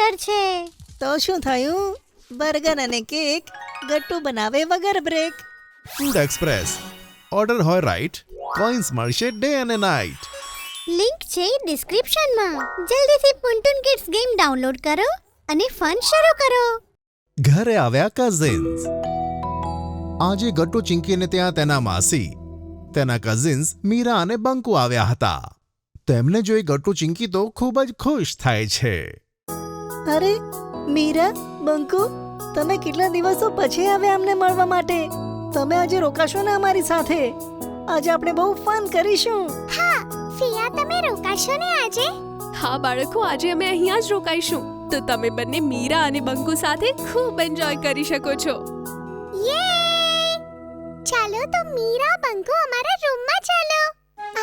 Burger છે. તો શું થયું? બર્ગર અને કેક ગટ્ટુ બનાવે વગર બ્રેક. Food express. ઓર્ડર હોય રાઈટ, કોઈન્સ મળશે ડે અને નાઇટ. લિંક છે ડિસ્ક્રિપ્શનમાં. જલ્દીથી પુન્ટુન કિડ્સ ગેમ ડાઉનલોડ કરો અને ફન શરૂ કરો. ઘરે આવ્યા કઝિન્સ. આજે ગટ્ટુ ચિંકીને ત્યાં તેના માસી, તેના કઝિન્સ મીરા અને બંકુ આવ્યા હતા. તેમને જોઈ ગટ્ટુ ચિંકી તો ખૂબ જ ખુશ થાય છે. અરે મીરા, બંકુ, તમે કેટલા દિવસો પછી આવ્યા અમને મળવા માટે. તમે આજે રોકાશો ને અમારી સાથે? આજે આપણે બહુ ફન કરીશું. હા ફિયા, તમે રોકાશો ને આજે? હા બાળકો, આજે અમે અહીંયા જ રોકાઈશું. તો તમે બંને મીરા અને બંકુ સાથે ખૂબ એન્જોય કરી શકો છો. યે! ચાલો તો મીરા, બંકુ, અમારા રૂમમાં ચાલો.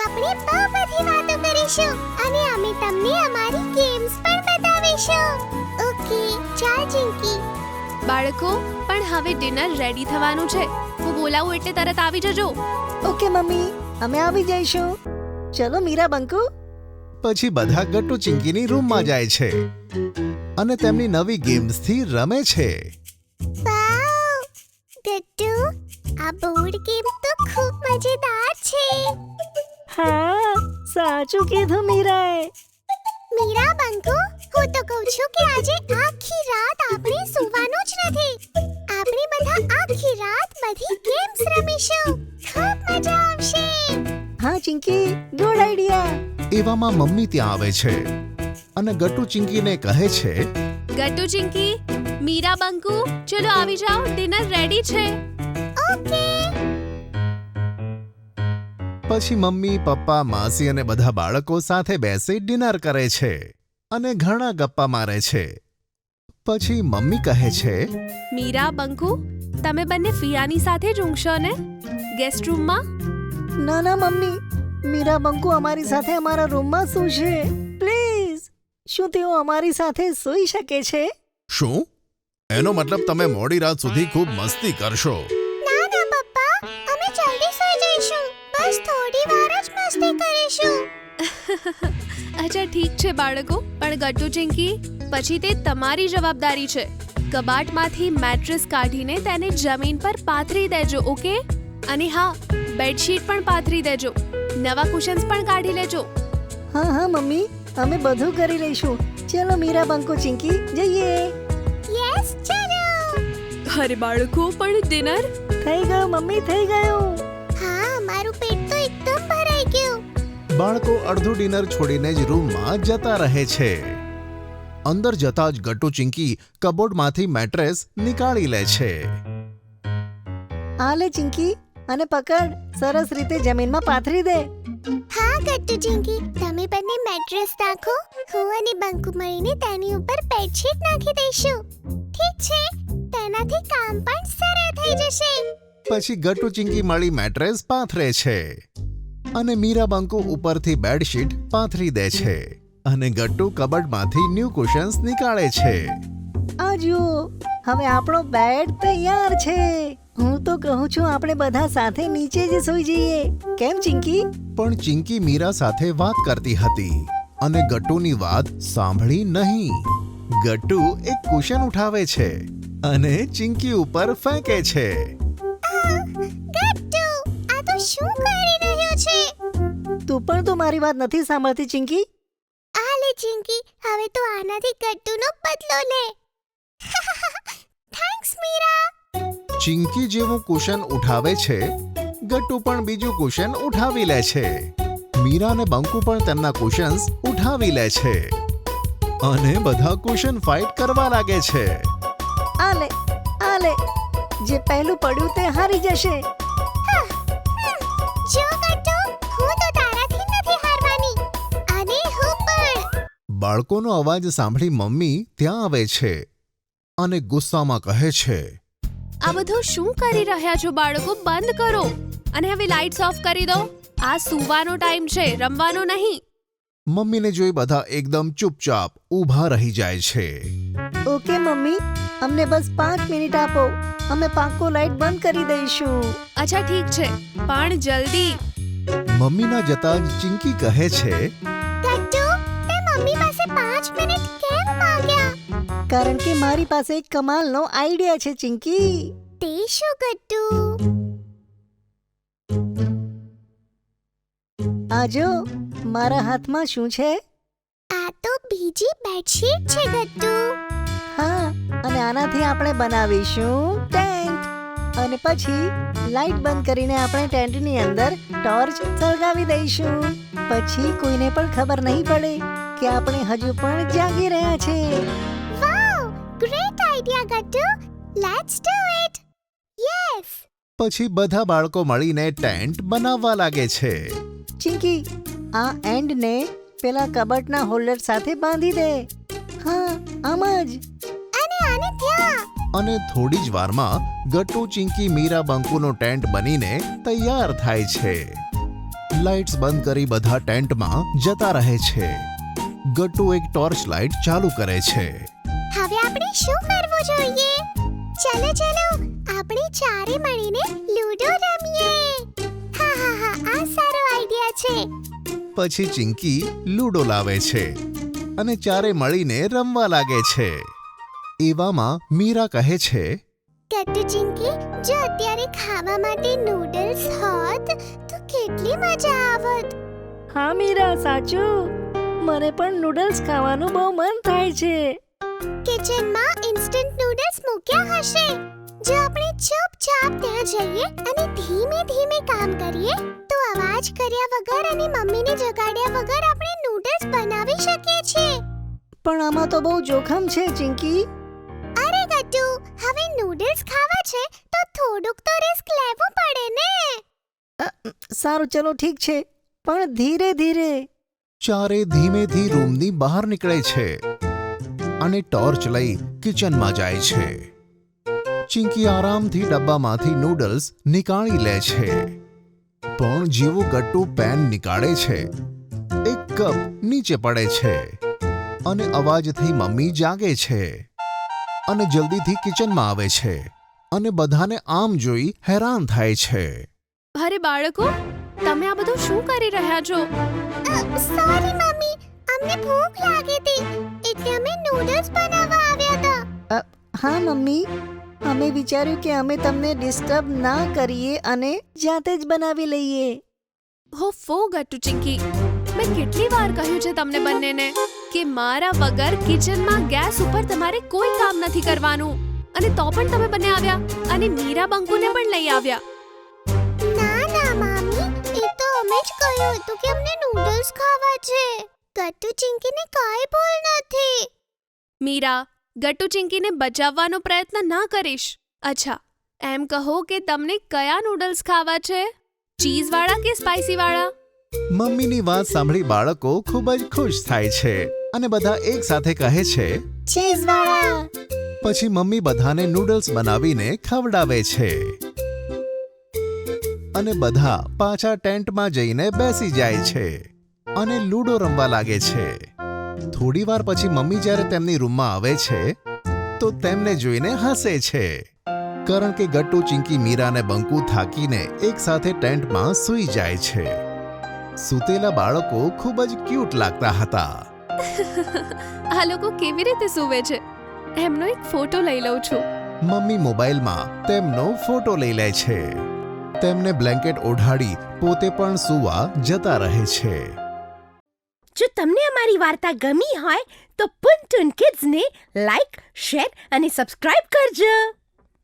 આપણે બહુ બધી વાતો કરીશું અને અમે તમને અમારી ગેમ્સ પણ બતાવીશું. ઓકે, ચાલ ચિંકી. બાળકો, પણ હવે ડિનર રેડી થવાનું છે. હું બોલાવું એટલે તરત આવી જજો. ઓકે મમ્મી, અમે આવી જઈશું. ચલો મીરા, બંકુ. પછી બધા ગટ્ટુ ચિંકીની રૂમમાં જાય છે અને તેમની નવી ગેમ્સથી રમે છે. વાવ! ગટ્ટુ, આ બોર્ડ ગેમ તો ખૂબ મજેદાર છે. હા, સાચું કીધું મીરાએ. મીરા, બંકુ, હું તો કહું છું કે આજે આખી રાત આપણે સૂવાનું જ નથી. આપણે બધા આખી રાત બધી ગેમ્સ રમીશું. ખૂબ મજા આવશે. હા ચિંકી, ગુડ આઈડિયા. એવામાં મમ્મી ત્યાં આવે છે અને ગટ્ટુ ચિંકીને કહે છે, ગટ્ટુ ચિંકી, મીરા, બંકુ, ચલો આવી જાઓ, ડિનર રેડી છે. ઓકે. પછી મમ્મી, પપ્પા, માસી અને બધા બાળકો સાથે બેસી ડિનર કરે છે અને ઘણા ગપ્પા મારે છે. પછી મમ્મી કહે છે, મીરા, બંકુ, તમે બંને ફિયાની સાથે જ ઊંઘશો ને ગેસ્ટ રૂમમાં? ના ના મમ્મી, મીરા, બંકુ અમારી સાથે અમારા રૂમમાં સૂશે. પ્લીઝ, શું તેઓ અમારી સાથે સૂઈ શકે છે? શું? એનો મતલબ તમે મોડી રાત સુધી ખૂબ મસ્તી કરશો? ના ના પપ્પા, અમે જલ્દી સૂઈ જઈશું. બસ થોડી વાર જ મસ્તી કરીશું. અચ્છા ઠીક છે બાળકો, પણ ગટ્ટુ ચિંકી, પછી તે તમારી જવાબદારી છે. કબાટમાંથી મેટ્રેસ કાઢીને તેને જમીન પર પાથરી દેજો, ઓકે? અને હા, બેડશીટ પણ પાથરી દેજો. નવા કુશન્સ પણ કાઢી લેજો. હા હા મમ્મી, અમે બધું કરી લઈશું. ચલો મીરા, બંકુ, ચિંકી, જઈએ. યસ, ચલો. અરે બાળકો, પણ ડિનર? થઈ ગયું મમ્મી, થઈ ગયું. હા, મારું પેટ તો એકદમ ભરાઈ ગયું. બાળકો અડધું ડિનર છોડીને જ રૂમમાં જતા રહે છે. અંદર જતા જ ગટ્ટુ ચિંકી કબોર્ડમાંથી મેટ્રેસ નીકાળી લે છે. આ લે ચિંકી, અને પકડ, સરસ રીતે જમીનમાં પાથરી દે. હા ગટ્ટુ ચિંકી, તમે બંને મેટ્રેસ નાખો. હું અને બંકુ મળીને તેની ઉપર બેડશીટ નાખી દઈશું. ઠીક છે, તેનાથી કામ પણ સરળ થઈ જશે. પછી ગટ્ટુ ચિંકી મળી મેટ્રેસ પાથરે છે અને મીરા, બંકુ ઉપરથી બેડશીટ પાથરી દે છે અને ગટ્ટુ કબર્ડમાંથી ન્યૂ કુશન્સ નીકાળે છે. આ જુઓ, હવે આપણો બેડ તૈયાર છે. હું તો કહું છું આપણે બધા સાથે નીચે જ સૂઈ જઈએ. કેમ ચિંકી? પણ ચિંકી મીરા સાથે વાત કરતી હતી અને ગટ્ટુની વાત સાંભળી નહીં. ગટ્ટુ એક કુશન ઉઠાવે છે અને ચિંકી ઉપર ફેંકે છે. ગટ્ટુ, આ તો શું કરી રહ્યો છે? તું પણ તો મારી વાત નથી સાંભળતી ચિંકી. આ લે ચિંકી, હવે તો આનાથી ગટ્ટુનો બદલો લે. થેન્ક્સ મીરા. ચિંકી જેવું કુશન ઉઠાવે છે, ગટ્ટુ પણ બીજું કુશન ઉઠાવી લે છે. મીરા અને બંકુ પણ તેમના કુશન્સ ઉઠાવી લે છે અને બધા કુશન ફાઇટ કરવા લાગે છે. આ લે, આ લે, જે પહેલું પડ્યું તે હારી જશે. જો ગટ્ટુ, હું તો તારાથી નથી હારવાની. અને હું પણ. બાળકોનો અવાજ સાંભળી મમ્મી ત્યાં આવે છે અને ગુસ્સામાં કહે છે, આ બધું શું કરી રહ્યા છો બાળકો? બંધ કરો અને હવે લાઇટ્સ ઓફ કરી દો. આ સૂવાનો ટાઈમ છે, રમવાનો નહીં. મમ્મીને જોઈ બધા એકદમ ચૂપચાપ ઊભા રહી જાય છે. ઓકે મમ્મી, અમને બસ 5 મિનિટ આપો. અમે પાક્કો લાઈટ બંધ કરી દઈશું. અચ્છા ઠીક છે, પણ જલ્દી. મમ્મીના જતા જ ચિંકી કહે છે, ગટ્ટુ, તે મમ્મી પાસે 5 મિનિટ કેમ માંગ્યા? કારણ કે મારી પાસે એક કમાલનો આઈડિયા છે ચિંકી. તે શું ગટ્ટુ? આ જો મારા હાથમાં શું છે? આ તો બીજી બેડશીટ છે ગટ્ટુ. હા, અને આનાથી આપણે બનાવીશું ટેન્ટ. અને પછી લાઈટ બંધ કરીને આપણે ટેન્ટની અંદર ટોર્ચ સળગાવી દઈશું. પછી કોઈને પણ ખબર નહીં પડે કે આપણે હજુ પણ જાગી રહ્યા છે. Wow, great idea Gattu. Let's do it. Yes. પછી બધા બાળકો મળીને ટેન્ટ બનાવવા લાગે છે. ચિંકી, આ એન્ડને પેલા કબટના હોલ્ડર સાથે બાંધી દે. હા, આમ જ. અને આને ત્યાં. અને થોડી જ વારમાં ગટ્ટુ, ચિંકી, મીરા, બંકુનો ટેન્ટ બનીને તૈયાર થાય છે. લાઇટ્સ બંધ કરી બધા ટેન્ટમાં જતા રહે છે. ગટ્ટુ એક ટોર્ચ લાઇટ ચાલુ કરે છે. હવે આપણે શું કરવું જોઈએ? ચલો ચલો, આપણે ચારે મળીને લૂડો રમીએ. હા હા હા, આ સારો આઈડિયા છે. પછી ચિંકી લૂડો લાવે છે અને ચારે મળીને રમવા લાગે છે. એવામાં મીરા કહે છે, ગટ્ટુ ચિંકી, જો અત્યારે ખાવા માટે નૂડલ્સ હોત તો કેટલી મજા આવત. હા મીરા, સાચું. મને પણ નૂડલ્સ ખાવાનું બહુ મન થાય છે. કિચનમાં ઇન્સ્ટન્ટ નૂડલ્સ મૂક્યા હશે. જો આપણે ચૂપચાપ ત્યાં જઈએ અને ધીમે ધીમે કામ કરીએ તો અવાજ કર્યા વગર અને મમ્મીને જગાડ્યા વગર આપણે નૂડલ્સ બનાવી શકીએ છીએ. પણ આમાં તો બહુ જોખમ છે ચિંકી. અરે ગટ્ટુ, હવે નૂડલ્સ ખાવા છે તો થોડુંક તો રિસ્ક લેવું પડે ને. સારું, ચલો ઠીક છે, પણ ધીરે ધીરે. ચારે ધીમેથી રૂમની બહાર નીકળે છે અને ટોર્ચ લઈ કિચનમાં જાય છે. ચિંકી આરામથી ડબ્બામાંથી નૂડલ્સ નીકાળી લે છે. પણ જેવું ગટ્ટુ પેન નીકાળે છે, એક કપ નીચે પડે છે અને અવાજથી મમ્મી જાગે છે અને જલ્દીથી કિચનમાં આવે છે અને બધાને આમ જોઈ હેરાન થાય છે. અરે બાળકો, તમે આ બધું શું કરી રહ્યા છો? સોરી મમ્મી, અમને ભૂખ લાગી હતી એટલે અમે નૂડલ્સ બનાવવા આવ્યા હતા. હા મમ્મી, અમે વિચાર્યું કે અમે તમને ડિસ્ટર્બ ના કરીએ અને જાતે જ બનાવી લઈએ. હો ફો ગટ્ટુ ચિંકી, મેં કેટલી વાર કહ્યું છે તમને બંનેને કે મારા વગર કિચનમાં ગેસ ઉપર તમારે કોઈ કામ નથી કરવાનું, અને તો પણ તમે બંને આવ્યા અને મીરા બંકુને પણ લઈ આવ્યા. ના ના મામી, એ તો અમે જ કહ્યું હતું કે અમને નૂડલ્સ ખાવા છે. ગટ્ટુ ચિંકીને કાંઈ ભૂલ નથી. મીરા, ગટ્ટુ ચિંકીને બચાવવાનો પ્રયત્ન ના કરીશ. અચ્છા, એમ કહો કે તમને કયા નૂડલ્સ ખાવા છે? ચીઝ વાળા કે સ્પાઇસી વાળા? મમ્મીની વાત સાંભળી બાળકો ખૂબ જ ખુશ થાય છે અને બધા એક સાથે કહે છે, ચીઝ વાળા. પછી મમ્મી બધાને નૂડલ્સ બનાવીને ખવડાવે છે અને બધા પાછા ટેન્ટમાં જઈને બેસી જાય છે અને લૂડો રમવા લાગે છે. થોડી વાર પછી મમ્મી જ્યારે તેમની રૂમમાં આવે છે તો તેમને જોઈને હસે છે, કારણ કે ગટ્ટુ, ચિંકી, મીરા અને બંકુ થાકીને એક સાથે ટેન્ટમાં સૂઈ જાય છે. સૂતેલા બાળકો ખૂબ જ ક્યુટ લાગતા હતા. આ લોકો કેવી રીતે સૂવે છે? એમનો એક ફોટો લઈ લઉં છું. મમ્મી મોબાઈલમાં તેમનો ફોટો લઈ લે છે. તેમને બ્લેન્કેટ ઓઢાડી પોતે પણ સૂવા જતા રહે છે. જો તમને અમારી વાર્તા ગમી હોય તો પુન ટુન કિડ્સને લાઈક, શેર અને સબસ્ક્રાઇબ કરજો.